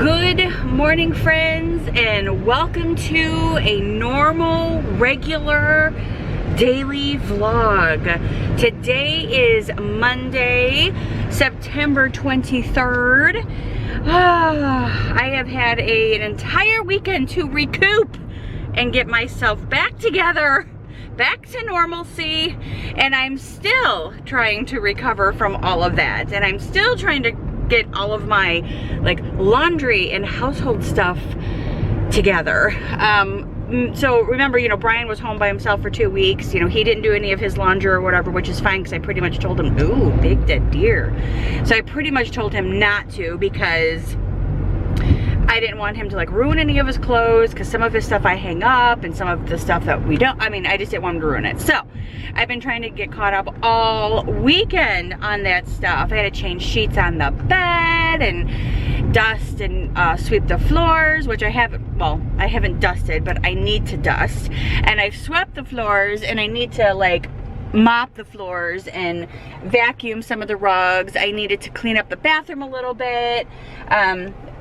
Good morning, friends, and welcome to a normal, regular daily vlog. Today is Monday, September 23rd. I have had an entire weekend to recoup and get myself back together, back to normalcy, and I'm still trying to recover from all of that, and I'm still trying to get all of my like laundry and household stuff together. So remember, you know, Brian was home by himself for 2 weeks. You know, he didn't do any of his laundry or whatever, which is fine because I pretty much told him, ooh, big dead deer. So I pretty much told him not to because I didn't want him to like ruin any of his clothes, because some of his stuff I hang up and some of the stuff that we don't, I just didn't want him to ruin it. So I've been trying to get caught up all weekend on that stuff. I had to change sheets on the bed and dust and sweep the floors, which I haven't dusted, but I need to dust. And I've swept the floors, and I need to like mop the floors and vacuum some of the rugs. I needed to clean up the bathroom a little bit.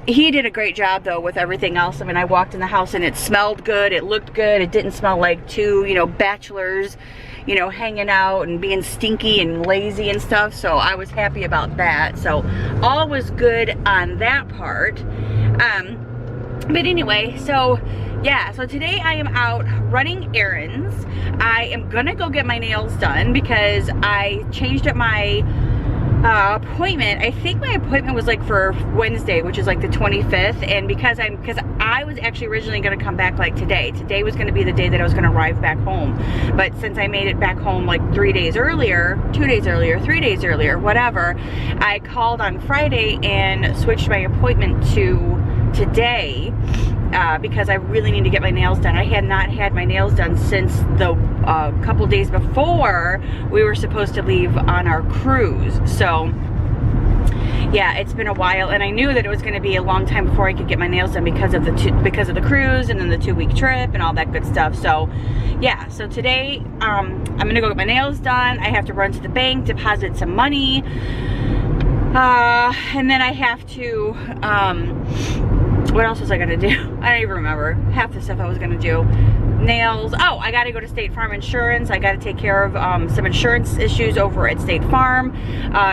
He did a great job though with everything else. I mean, I walked in the house and it smelled good, it looked good, it didn't smell like two, you know, bachelors, you know, hanging out and being stinky and lazy and stuff. So I was happy about that. So all was good on that part. But anyway, so yeah, so today I am out running errands. I am gonna go get my nails done because I changed up my appointment. I think my appointment was like for Wednesday, which is like the 25th, and because I was actually originally going to come back like today was going to be the day that I was going to arrive back home, but since I made it back home like 3 days earlier, 2 days earlier, 3 days earlier, whatever, I called on Friday and switched my appointment to today because I really need to get my nails done. I had not had my nails done since the couple days before we were supposed to leave on our cruise. So yeah, it's been a while, and I knew that it was going to be a long time before I could get my nails done because of the cruise and then the 2-week trip and all that good stuff. So yeah, so today I'm gonna go get my nails done. I have to run to the bank, deposit some money, and then I have to what else was I gonna do? I don't even remember half the stuff I was gonna do. Nails. Oh, I gotta go to State Farm Insurance. I gotta take care of some insurance issues over at State Farm.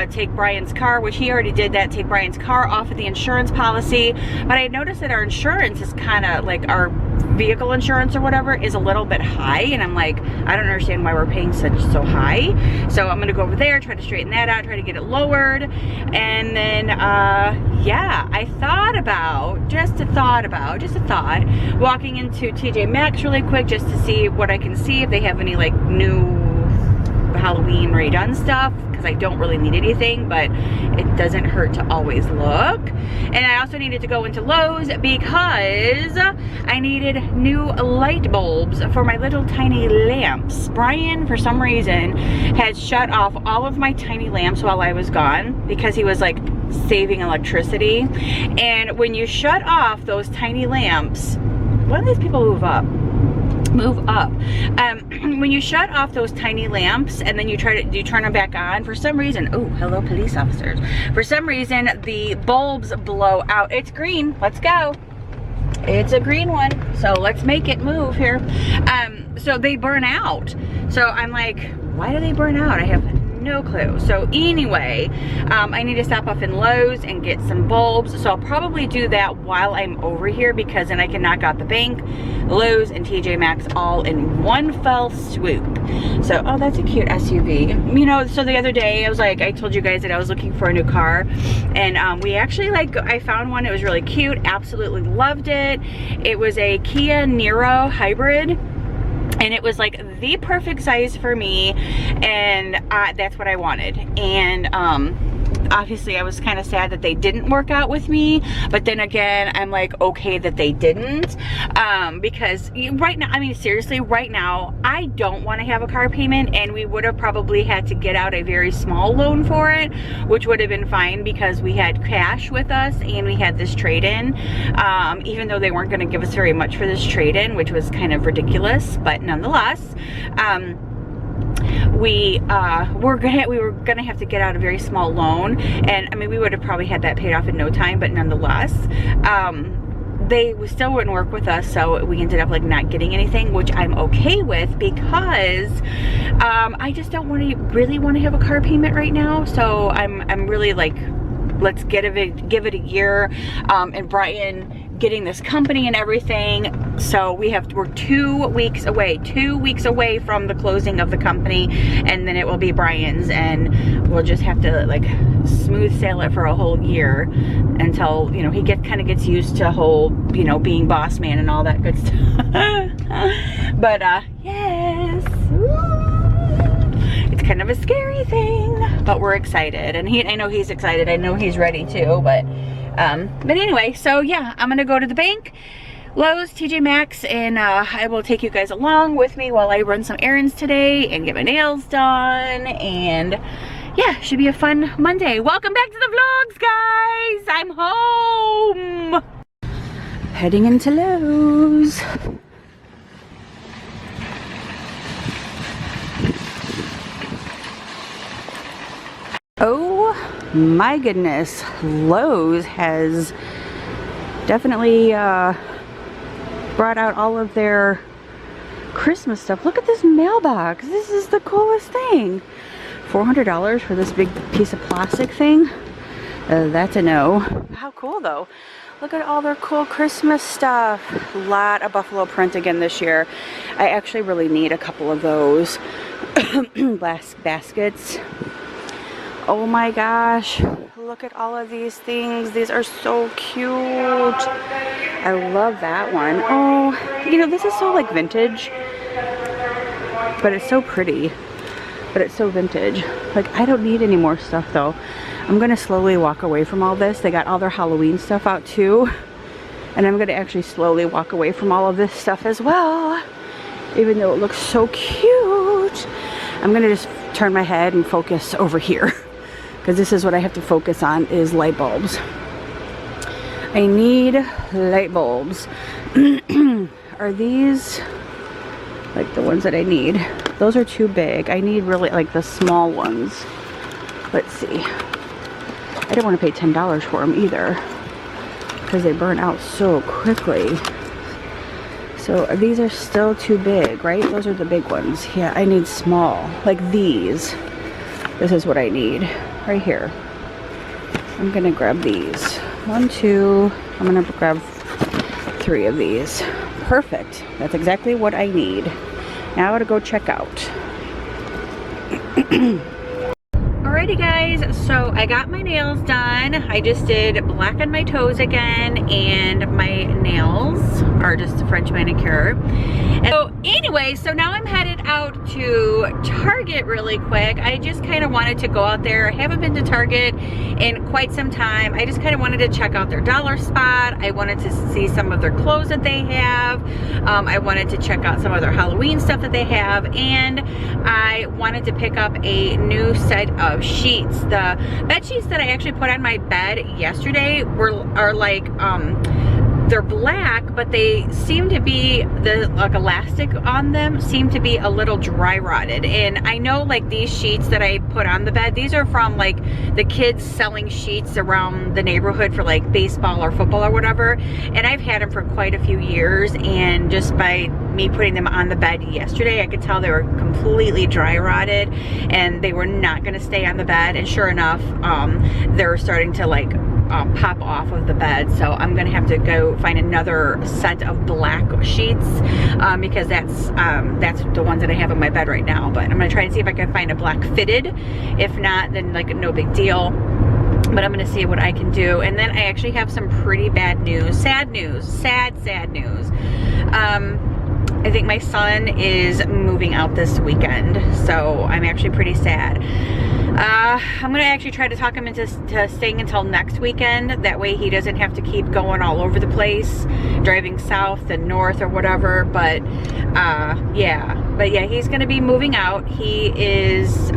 Take Brian's car, which he already did that, take Brian's car off of the insurance policy. But I noticed that our insurance is kind of like, our vehicle insurance or whatever is a little bit high, and I'm like, I don't understand why we're paying so high. So I'm gonna go over there, try to straighten that out, try to get it lowered. And then yeah, I thought about, just a thought, walking into TJ Maxx really quick just to see what I can see, if they have any like new Halloween redone stuff, because I don't really need anything, but it doesn't hurt to always look. And I also needed to go into Lowe's because I needed new light bulbs for my little tiny lamps. Brian, for some reason, had shut off all of my tiny lamps while I was gone because he was like saving electricity. And when you shut off those tiny lamps, when these people move up, when you shut off those tiny lamps and then you turn them back on, for some reason, oh, hello police officers, for some reason the bulbs blow out. It's green, let's go, it's a green one, so let's make it move here. So they burn out. So I'm like, why do they burn out? I have no clue. So anyway, I need to stop off in Lowe's and get some bulbs. So I'll probably do that while I'm over here, because then I can knock out the bank, Lowe's, and TJ Maxx all in one fell swoop. So, oh, that's a cute SUV. You know, so the other day I was like, I told you guys that I was looking for a new car, and we actually, like, I found one. It was really cute, absolutely loved it. It was a Kia Niro hybrid, and it was like the perfect size for me, and that's what I wanted. And obviously I was kind of sad that they didn't work out with me, but then again, I'm like, okay that they didn't, because right now, I mean, seriously, right now, I don't want to have a car payment, and we would have probably had to get out a very small loan for it, which would have been fine because we had cash with us and we had this trade-in, even though they weren't going to give us very much for this trade-in, which was kind of ridiculous, but nonetheless, we were gonna have to get out a very small loan, and I mean, we would have probably had that paid off in no time, but nonetheless, they still wouldn't work with us, so we ended up like not getting anything, which I'm okay with, because I just don't really want to have a car payment right now. So I'm really like, let's give it a year, and Brian getting this company and everything. So we're 2 weeks away from the closing of the company, and then it will be Brian's, and we'll just have to like smooth sail it for a whole year until, you know, he kind of gets used to whole, you know, being boss man and all that good stuff. But yes, it's kind of a scary thing, but we're excited, and I know he's excited. I know he's ready too, but anyway, so yeah, I'm gonna go to the bank, Lowe's, TJ Maxx, and I will take you guys along with me while I run some errands today and get my nails done, and yeah, should be a fun Monday. Welcome back to the vlogs, guys. I'm home. Heading into Lowe's. Oh my goodness, Lowe's has definitely brought out all of their Christmas stuff. Look at this mailbox. This is the coolest thing. $400 for this big piece of plastic thing. That's a no. How cool though. Look at all their cool Christmas stuff. A lot of buffalo print again this year. I actually really need a couple of those baskets. Oh my gosh, look at all of these things. These are so cute. I love that one. Oh, you know, this is so like vintage, but it's so pretty, but it's so vintage. Like, I don't need any more stuff though. I'm gonna slowly walk away from all this. They got all their Halloween stuff out too, and I'm gonna actually slowly walk away from all of this stuff as well, even though it looks so cute. I'm gonna just turn my head and focus over here, because this is what I have to focus on, is light bulbs. I need light bulbs. Are these like the ones that I need? Those are too big. I need really like the small ones. Let's see. I don't want to pay $10 for them either, because they burn out so quickly. So these are still too big, right? Those are the big ones. Yeah, I need small, like these. This is what I need right here. I'm gonna grab these. 1, 2, I'm gonna grab 3 of these. Perfect. That's exactly what I need. Now I gotta go check out. Alrighty guys, so I got my nails done. I just did black on my toes again, and my nails are just a French manicure. And so anyway, so now I'm headed out to Target really quick. I just kind of wanted to go out there. I haven't been to Target in quite some time. I just kind of wanted to check out their dollar spot. I wanted to see some of their clothes that they have. I wanted to check out some of their Halloween stuff that they have, and I wanted to pick up a new set of sheets. The bed sheets that I actually put on my bed yesterday are like they're black, but they seem to be, the like elastic on them seem to be a little dry rotted. And I know like these sheets that I put on the bed, these are from like the kids selling sheets around the neighborhood for like baseball or football or whatever, and I've had them for quite a few years, and just by me putting them on the bed yesterday, I could tell they were completely dry rotted and they were not going to stay on the bed. And sure enough, they're starting to like pop off of the bed. So I'm gonna have to go find another set of black sheets, because that's the ones that I have on my bed right now. But I'm gonna try and see if I can find a black fitted. If not, then like no big deal. But I'm gonna see what I can do. And then I actually have some pretty bad news, sad news. I think my son is moving out this weekend, so I'm actually pretty sad. I'm gonna actually try to talk him into staying until next weekend. That way he doesn't have to keep going all over the place, driving south and north or whatever. But yeah, he's gonna be moving out. He is,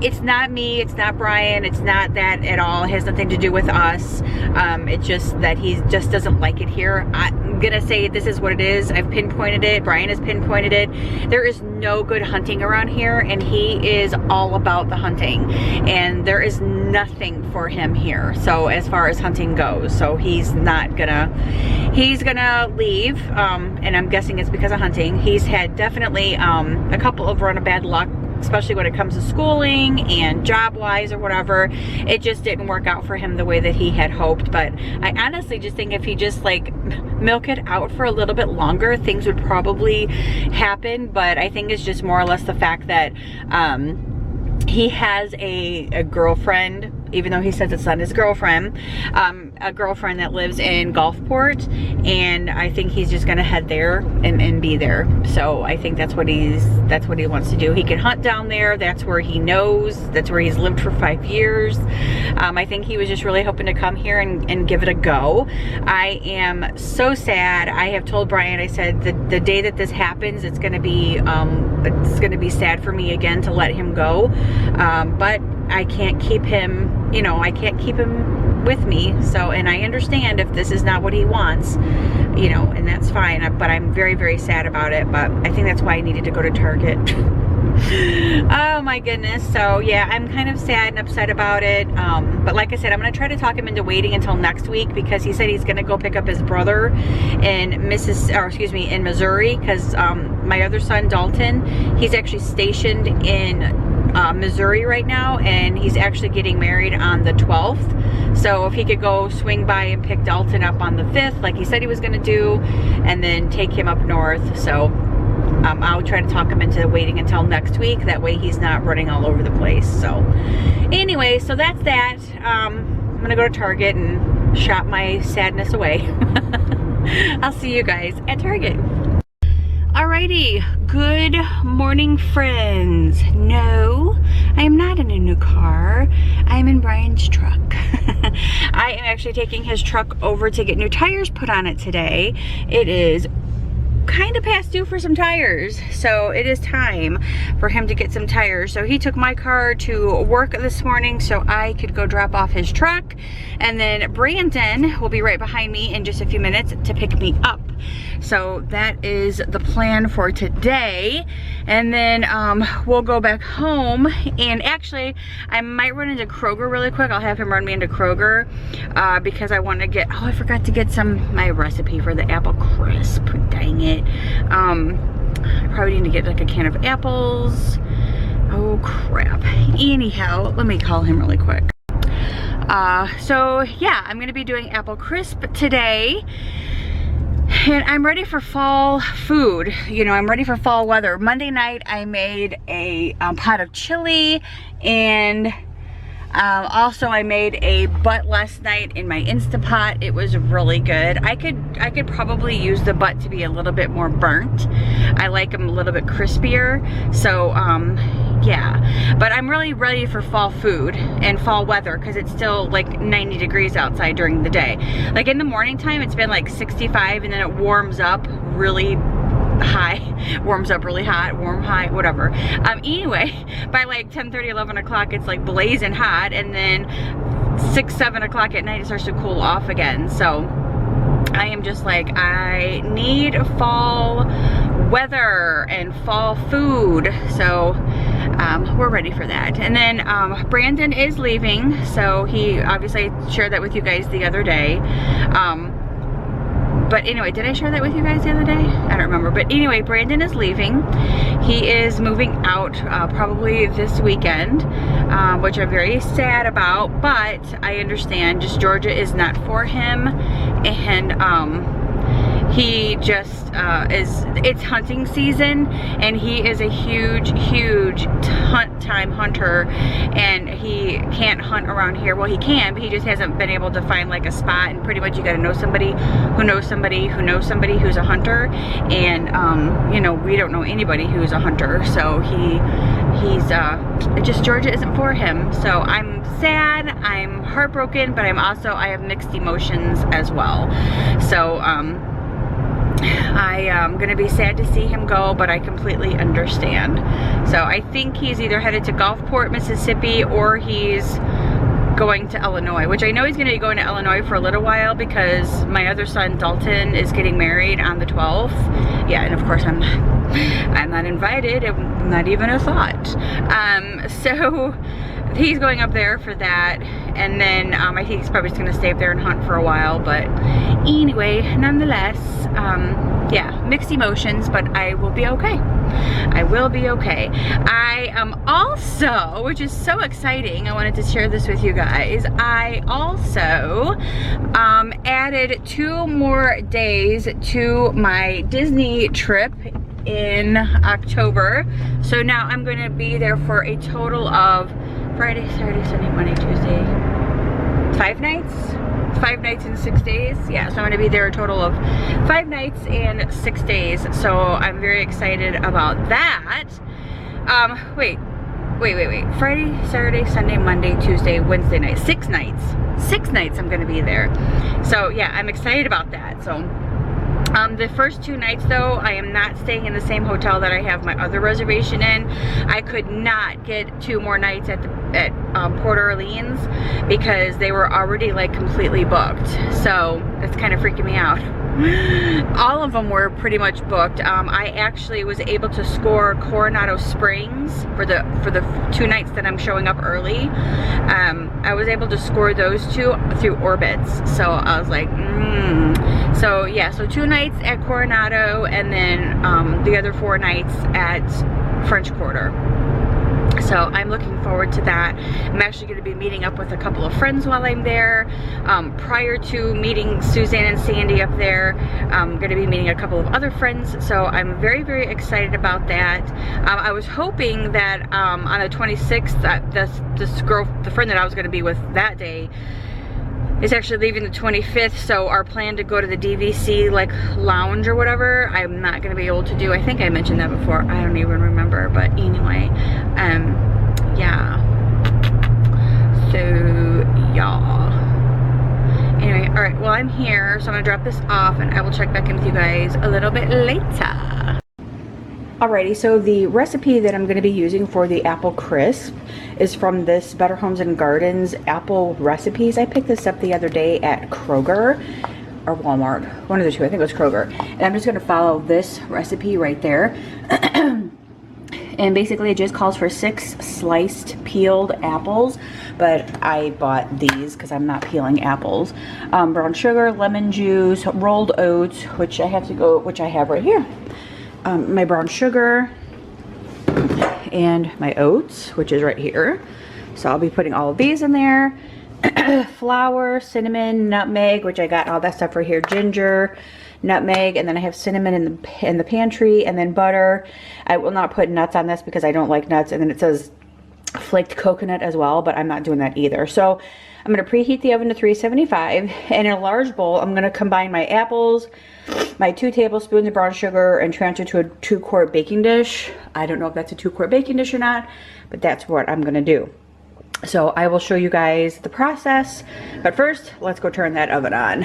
it's not me, it's not Brian, it's not that at all. It has nothing to do with us. It's just that he just doesn't like it here. gonna say this is what it is. I've pinpointed it. Brian has pinpointed it. There is no good hunting around here, and he is all about the hunting, and there is nothing for him here. So as far as hunting goes, so he's gonna leave, and I'm guessing it's because of hunting. He's had definitely a couple of run of bad luck, especially when it comes to schooling and job-wise or whatever. It just didn't work out for him the way that he had hoped. But I honestly just think if he just like milk it out for a little bit longer, things would probably happen. But I think it's just more or less the fact that he has a girlfriend, even though he says it's not his girlfriend, a girlfriend that lives in Gulfport, and I think he's just gonna head there and be there. So I think that's what he wants to do. He can hunt down there. That's where he knows. That's where he's lived for 5 years. I think he was just really hoping to come here and give it a go. I am so sad. I have told Brian, I said the day that this happens, it's gonna be sad for me again to let him go. But I can't keep him, you know, I can't keep him with me. So, and I understand if this is not what he wants, you know, and that's fine. But I'm very, very sad about it. But I think that's why I needed to go to Target. Oh my goodness. So yeah, I'm kind of sad and upset about it. But like I said, I'm going to try to talk him into waiting until next week, because he said he's going to go pick up his brother in Missouri, because my other son, Dalton, he's actually stationed in Missouri right now, and he's actually getting married on the 12th. So if he could go swing by and pick Dalton up on the 5th, like he said he was going to do, and then take him up north. So I'll try to talk him into waiting until next week. That way he's not running all over the place. So anyway, so that's that. I'm going to go to Target and shop my sadness away. I'll see you guys at Target. Alrighty, good morning, friends. No, I am not in a new car. I am in Brian's truck. I am actually taking his truck over to get new tires put on it today. It is kind of past due for some tires, so it is time for him to get some tires. So he took my car to work this morning so I could go drop off his truck, and then Brandon will be right behind me in just a few minutes to pick me up. So that is the plan for today, and then we'll go back home. And actually I might run into Kroger really quick. I'll have him run me into Kroger because I want to get, oh, I forgot to get my recipe for the apple crisp. Dang it. I probably need to get like a can of apples. Oh crap. Anyhow, let me call him really quick. So yeah, I'm gonna be doing apple crisp today. And I'm ready for fall food. You know, I'm ready for fall weather. Monday night I made a pot of chili, and also I made a butt last night in my Instapot. It was really good. I could probably use the butt to be a little bit more burnt. I like them a little bit crispier. So yeah, but I'm really ready for fall food and fall weather, because it's still like 90 degrees outside during the day. Like in the morning time it's been like 65, and then it warms up really high, warms up really hot, warm, high, whatever. Anyway, by like 10:30, 11 o'clock it's like blazing hot, and then 6, 7 o'clock at night it starts to cool off again. So I am just like, I need fall weather and fall food. So we're ready for that. And then Brandon is leaving, so he obviously shared that with you guys the other day. But anyway, did I share that with you guys the other day? I don't remember. But anyway, Brandon is leaving. He is moving out probably this weekend, which I'm very sad about, but I understand. Just Georgia is not for him, and he just it's hunting season, and he is a huge time hunter, and he can't hunt around here. Well, he can, but he just hasn't been able to find like a spot, and pretty much you got to know somebody who knows somebody who knows somebody who's a hunter, and you know, we don't know anybody who's a hunter. So he's just, Georgia isn't for him. So I'm sad, I'm heartbroken, but I have mixed emotions as well. So I am gonna be sad to see him go, but I completely understand. So I think he's either headed to Gulfport, Mississippi, or he's going to Illinois, which I know he's going to be going to Illinois for a little while because my other son Dalton is getting married on the 12th. Yeah, and of course I'm not invited, not even a thought. So he's going up there for that, and then I think he's probably just going to stay up there and hunt for a while. But anyway, nonetheless, yeah, mixed emotions, but I will be okay. I will be okay. I am also, which is so exciting, I wanted to share this with you guys, I also added 2 more days to my Disney trip in October. So now I'm going to be there for a total of Friday, Saturday, Sunday, Monday, Tuesday, 5 nights? 5 nights and 6 days. Yeah, so I'm gonna be there a total of 5 nights and 6 days. So I'm very excited about that. Wait. Friday, Saturday, Sunday, Monday, Tuesday, Wednesday night. 6 nights. 6 nights I'm gonna be there. So yeah, I'm excited about that. So the first 2 nights though, I am not staying in the same hotel that I have my other reservation in. I could not get 2 more nights at Port Orleans because they were already like completely booked. So that's kind of freaking me out. All of them were pretty much booked. I actually was able to score Coronado Springs for the 2 nights that I'm showing up early. I was able to score those 2 through Orbitz. So I was like, So yeah, so 2 nights at Coronado, and then the other 4 nights at French Quarter. So I'm looking forward to that. I'm actually going to be meeting up with a couple of friends while I'm there. Prior to meeting Suzanne and Sandy up there, I'm going to be meeting a couple of other friends. So I'm very, very excited about that. I was hoping that on the 26th, that this girl, the friend that I was going to be with that day, is actually leaving the 25th, so our plan to go to the DVC like lounge or whatever, I'm not gonna be able to do. I think I mentioned that before, I don't even remember, but anyway, yeah. So yeah. Anyway, all right, well I'm here, so I'm gonna drop this off and I will check back in with you guys a little bit later. Alrighty, so the recipe that I'm going to be using for the apple crisp is from this Better Homes and Gardens apple recipes. I picked this up the other day at Kroger or Walmart, one of the 2, I think it was Kroger. And I'm just going to follow this recipe right there. And basically it just calls for 6 sliced peeled apples, but I bought these because I'm not peeling apples. Brown sugar, lemon juice, rolled oats, which I have right here. My brown sugar and my oats, which is right here. So I'll be putting all of these in there. Flour, cinnamon, nutmeg, which I got all that stuff right here. Ginger, nutmeg, and then I have cinnamon in the pantry, and then butter. I will not put nuts on this because I don't like nuts. And then it says flaked coconut as well, but I'm not doing that either. So I'm going to preheat the oven to 375, and in a large bowl I'm going to combine my apples, my 2 tablespoons of brown sugar, and transfer to a 2-quart baking dish. I don't know if that's a 2-quart baking dish or not, but that's what I'm going to do. So I will show you guys the process, but first let's go turn that oven on.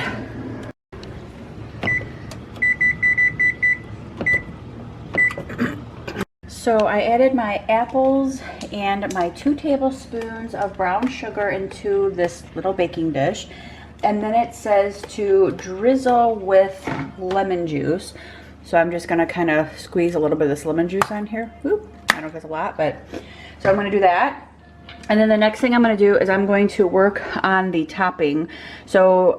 So I added my apples and my 2 tablespoons of brown sugar into this little baking dish. And then it says to drizzle with lemon juice. So I'm just going to kind of squeeze a little bit of this lemon juice on here. Oop, I don't know if it's a lot, but so I'm going to do that. And then the next thing I'm going to do is I'm going to work on the topping. So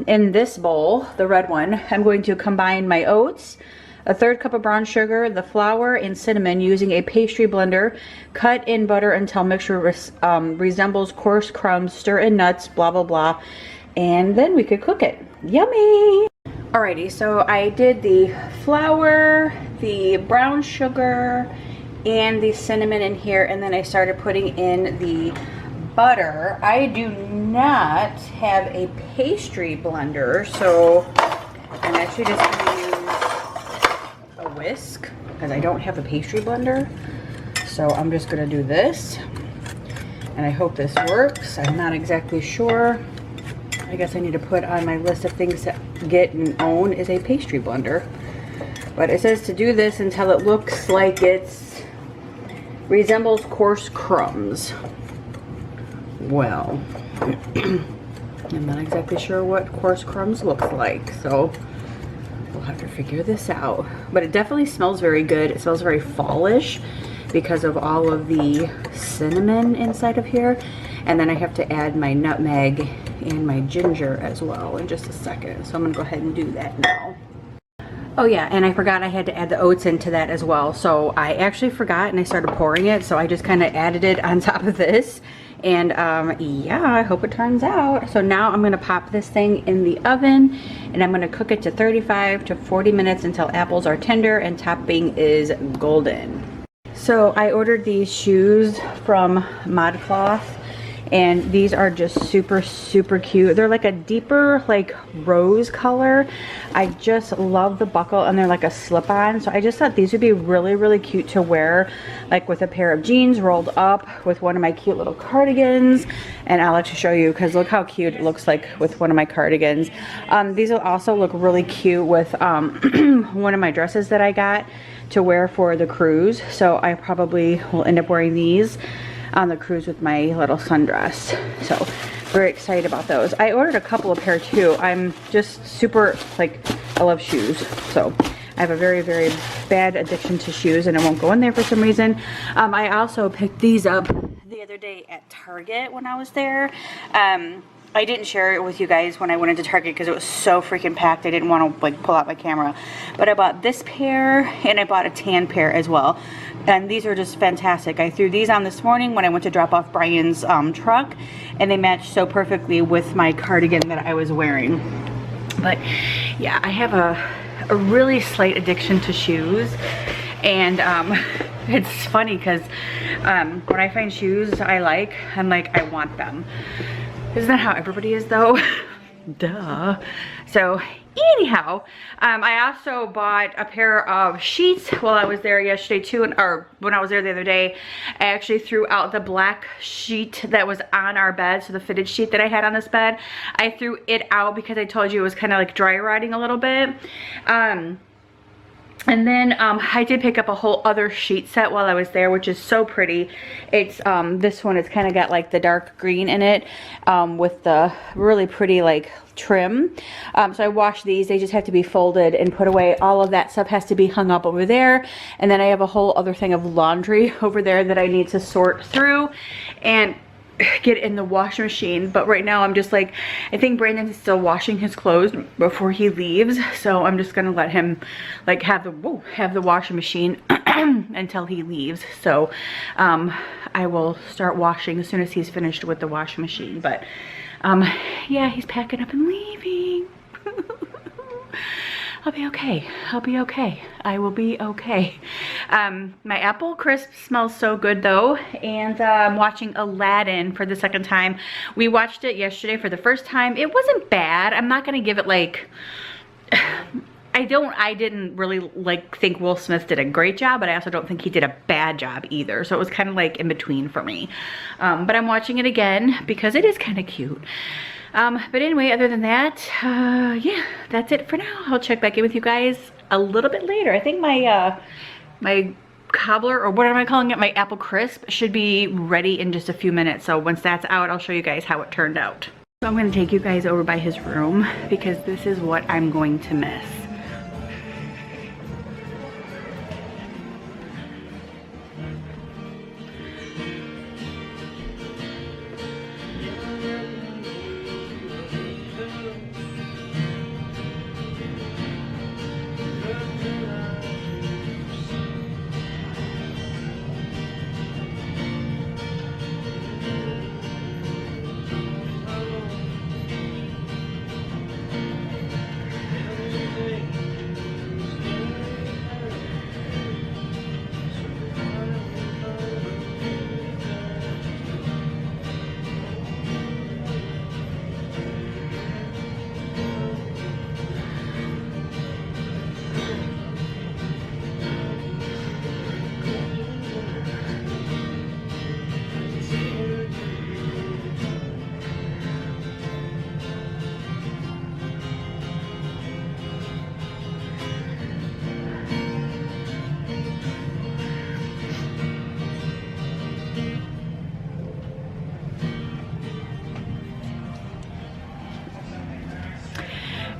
in this bowl, the red one, I'm going to combine my oats, a 1/3 cup of brown sugar, the flour, and cinnamon using a pastry blender. Cut in butter until mixture resembles coarse crumbs. Stir in nuts, blah, blah, blah. And then we could cook it. Yummy! Alrighty, so I did the flour, the brown sugar, and the cinnamon in here, and then I started putting in the butter. I do not have a pastry blender, so I'm actually just going to use a whisk because I don't have a pastry blender. So I'm just going to do this, and I hope this works. I'm not exactly sure. I guess I need to put on my list of things to get and own is a pastry blender. But it says to do this until it looks like it's resembles coarse crumbs. Well, I'm not exactly sure what coarse crumbs looks like, so we'll have to figure this out. But it definitely smells very good. It smells very fallish because of all of the cinnamon inside of here. And then I have to add my nutmeg and my ginger as well in just a second. So I'm gonna go ahead and do that now. Oh yeah, and I forgot I had to add the oats into that as well. So I actually forgot and I started pouring it. So I just kind of added it on top of this. And yeah, I hope it turns out. So now I'm gonna pop this thing in the oven and I'm gonna cook it to 35 to 40 minutes until apples are tender and topping is golden. So I ordered these shoes from ModCloth. And these are just super, super cute. They're like a deeper, like rose color. I just love the buckle and they're like a slip-on. So I just thought these would be really, really cute to wear, like with a pair of jeans rolled up with one of my cute little cardigans. And I'll actually show you because look how cute it looks like with one of my cardigans. These will also look really cute with one of my dresses that I got to wear for the cruise. So I probably will end up wearing these on the cruise with my little sundress. So very excited about those. I ordered a couple of pair too. I'm just super, like, I love shoes. So I have a very, very bad addiction to shoes and it won't go in there for some reason. I also picked these up the other day at Target when I was there. I didn't share it with you guys when I went into Target because it was so freaking packed. I didn't want to like pull out my camera. But I bought this pair and I bought a tan pair as well. And these are just fantastic. I threw these on this morning when I went to drop off Brian's truck. And they matched so perfectly with my cardigan that I was wearing. But yeah, I have a really slight addiction to shoes. And it's funny because when I find shoes I like, I'm like, I want them. Isn't that how everybody is though? Duh. So anyhow, I also bought a pair of sheets while I was there yesterday too, or when I was there the other day. I actually threw out the black sheet that was on our bed, so the fitted sheet that I had on this bed. I threw it out because I told you it was kind of like dry rotting a little bit. And then I did pick up a whole other sheet set while I was there, which is so pretty. It's this one, it's kind of got like the dark green in it with the really pretty like trim. So I washed these. They just have to be folded and put away. All of that stuff has to be hung up over there. And then I have a whole other thing of laundry over there that I need to sort through and get in the washing machine. But right now I'm just like, I think Brandon is still washing his clothes before he leaves, so I'm just gonna let him like have the washing machine until he leaves. So I will start washing as soon as he's finished with the washing machine. But yeah, he's packing up and leaving. I'll be okay. I'll be okay. I will be okay. My apple crisp smells so good though. And I'm watching Aladdin for the second time. We watched it yesterday for the first time. It wasn't bad. I'm not gonna give it like, I didn't really like think Will Smith did a great job, but I also don't think he did a bad job either. So it was kind of like in between for me. But I'm watching it again because it is kind of cute. But anyway, other than that, yeah, that's it for now. I'll check back in with you guys a little bit later. I think my my cobbler, or what am I calling it, my apple crisp, should be ready in just a few minutes. So once that's out, I'll show you guys how it turned out. So I'm going to take you guys over by his room because this is what I'm going to miss.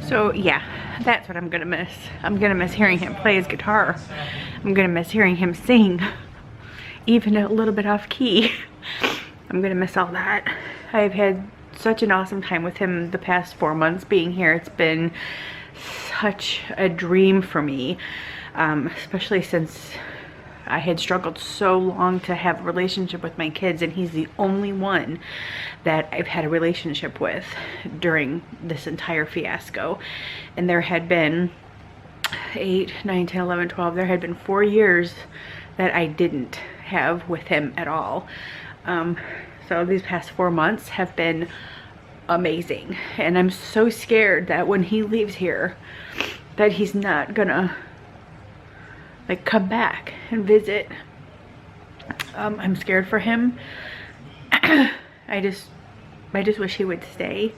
So yeah, that's what I'm gonna miss. I'm gonna miss hearing him play his guitar. I'm gonna miss hearing him sing, even a little bit off key. I'm gonna miss all that. I've had such an awesome time with him the past 4 months being here. It's been such a dream for me, especially since I had struggled so long to have a relationship with my kids, and he's the only one that I've had a relationship with during this entire fiasco. And there had been 8, 9, 10, 11, 12, there had been 4 years that I didn't have with him at all. So these past 4 months have been amazing, and I'm so scared that when he leaves here that he's not gonna like come back and visit. I'm scared for him. I just wish he would stay,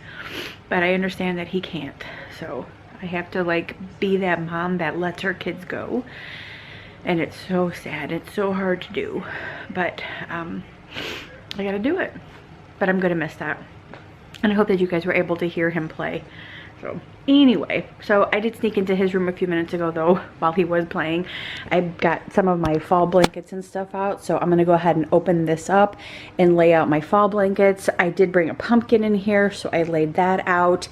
but I understand that he can't, so I have to like be that mom that lets her kids go, and it's so sad. It's so hard to do, but I gotta do it. But I'm gonna miss that, and I hope that you guys were able to hear him play. So anyway, so I did sneak into his room a few minutes ago though, while he was playing. I got some of my fall blankets and stuff out, so I'm gonna go ahead and open this up and lay out my fall blankets. I did bring a pumpkin in here, so I laid that out.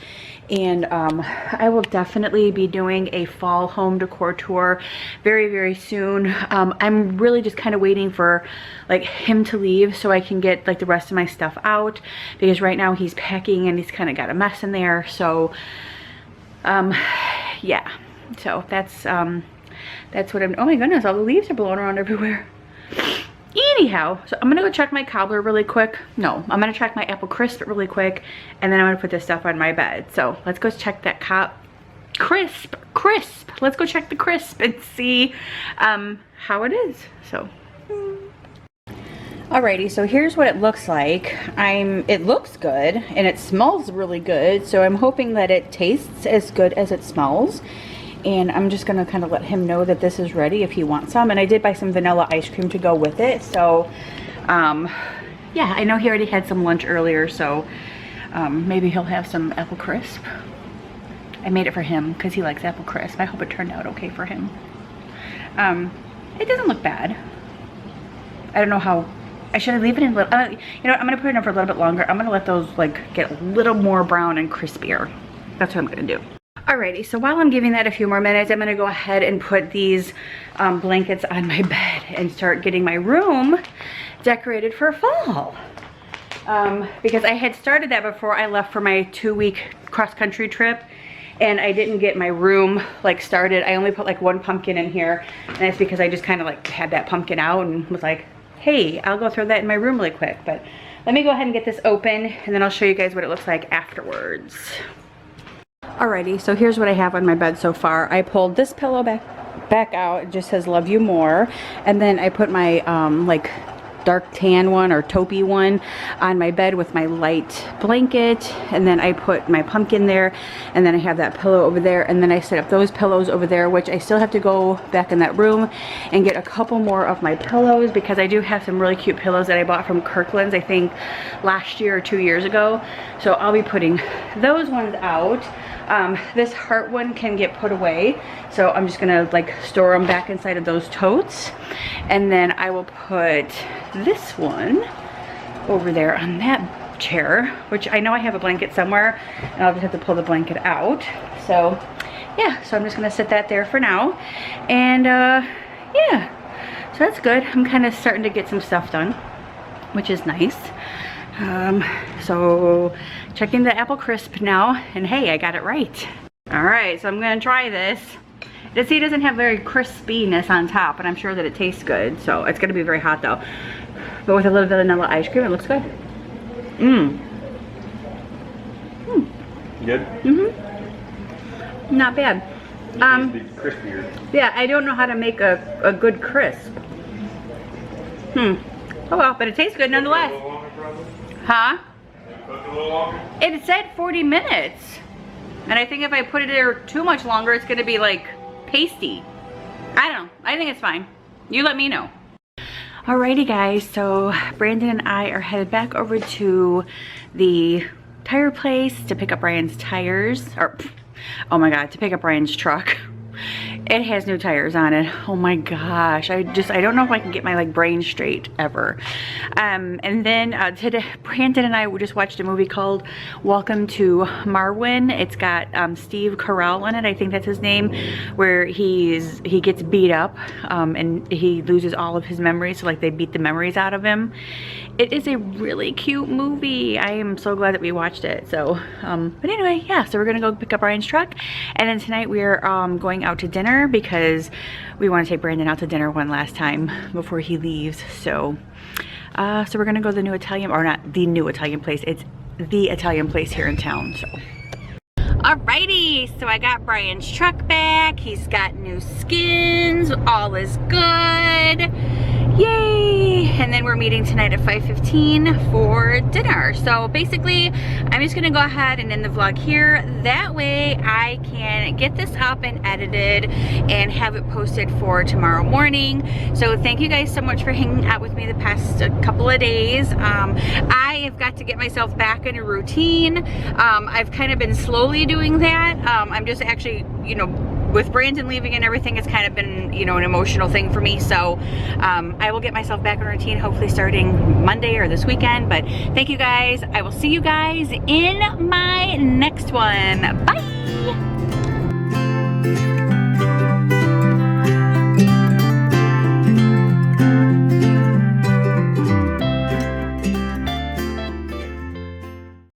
And I will definitely be doing a fall home decor tour very, very soon. I'm really just kind of waiting for like him to leave so I can get like the rest of my stuff out, because right now he's packing and he's kind of got a mess in there. So yeah, so that's what I'm, oh my goodness, all the leaves are blowing around everywhere. Anyhow, so I'm gonna go check my cobbler really quick. No, I'm gonna check my apple crisp really quick, and then I'm gonna put this stuff on my bed. So let's go check that crisp. Let's go check the crisp and see how it is. So alrighty, so here's what it looks like. It looks good and it smells really good, so I'm hoping that it tastes as good as it smells. And I'm just gonna kind of let him know that this is ready if he wants some. And I did buy some vanilla ice cream to go with it. So yeah, I know he already had some lunch earlier, so maybe he'll have some apple crisp. I made it for him because he likes apple crisp. I hope it turned out okay for him. It doesn't look bad. I don't know how, I should leave it in, you know what, I'm gonna put it in for a little bit longer. I'm gonna let those like get a little more brown and crispier. That's what I'm gonna do. Alrighty, so while I'm giving that a few more minutes, I'm gonna go ahead and put these blankets on my bed and start getting my room decorated for fall. Because I had started that before I left for my 2-week cross-country trip, and I didn't get my room like started. I only put like 1 pumpkin in here, and that's because I just kind of like had that pumpkin out and was like, hey, I'll go throw that in my room really quick. But let me go ahead and get this open, and then I'll show you guys what it looks like afterwards. Alrighty, so here's what I have on my bed so far. I pulled this pillow back out. It just says love you more. And then I put my like dark tan one or taupey one on my bed with my light blanket, and then I put my pumpkin there, and then I have that pillow over there, and then I set up those pillows over there, which I still have to go back in that room and get a couple more of my pillows, because I do have some really cute pillows that I bought from Kirkland's, I think last year or 2 years ago. So I'll be putting those ones out. This heart one can get put away, so I'm just gonna like store them back inside of those totes, and then I will put this one over there on that chair, which I know I have a blanket somewhere, and I'll just have to pull the blanket out. So yeah, so I'm just gonna sit that there for now, and yeah, so that's good. I'm kind of starting to get some stuff done, which is nice. So checking the apple crisp now, and hey, I got it right. All right, so I'm gonna try this. See, it doesn't have very crispiness on top, but I'm sure that it tastes good. So it's gonna be very hot though. But with a little bit of vanilla ice cream, it looks good. Good? Mm-hmm. Not bad. Crispier. Yeah, I don't know how to make a good crisp. Oh well, but it tastes good nonetheless. Huh? It said 40 minutes. And I think if I put it there too much longer, it's gonna be like pasty. I don't know. I think it's fine. You let me know. Alrighty guys, so Brandon and I are headed back over to the tire place to pick up Ryan's tires, or oh my God, to pick up Brian's truck. It has new tires on it. Oh my gosh. I don't know if I can get my like brain straight ever. And then today, Brandon and I just watched a movie called Welcome to Marwin. It's got Steve Carell in it. I think that's his name, where he gets beat up and he loses all of his memories. So like they beat the memories out of him. It is a really cute movie. I am so glad that we watched it. So, but anyway, yeah, so we're gonna go pick up Brian's truck. And then tonight we're going out to dinner because we want to take Brandon out to dinner one last time before he leaves. So, so we're gonna go to the new Italian, or not the new Italian place, it's the Italian place here in town, so. Alrighty, so I got Brian's truck back. He's got new skins, all is good. Yay! And then we're meeting tonight at 5:15 for dinner. So basically, I'm just gonna go ahead and end the vlog here. That way I can get this up and edited and have it posted for tomorrow morning. So thank you guys so much for hanging out with me the past couple of days. I have got to get myself back in a routine. I've kind of been slowly doing that. I'm just actually, you know, with Brandon leaving and everything, it's kind of been, you know, an emotional thing for me. So I will get myself back in routine, hopefully starting Monday or this weekend. But thank you guys. I will see you guys in my next one. Bye.